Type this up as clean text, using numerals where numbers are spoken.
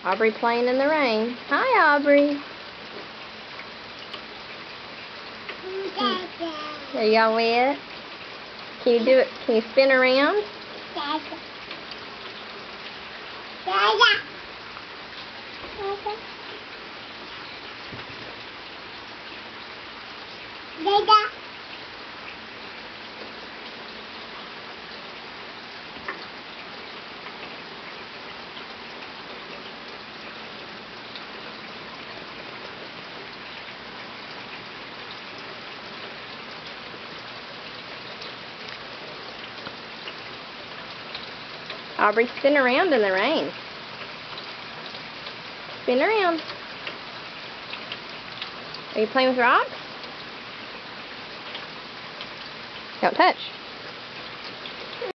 Aubrey playing in the rain. Hi, Aubrey. Are y'all wet? Can you do it? Can you spin around? Aubrey, spin around in the rain. Spin around. Are you playing with rocks? Don't touch.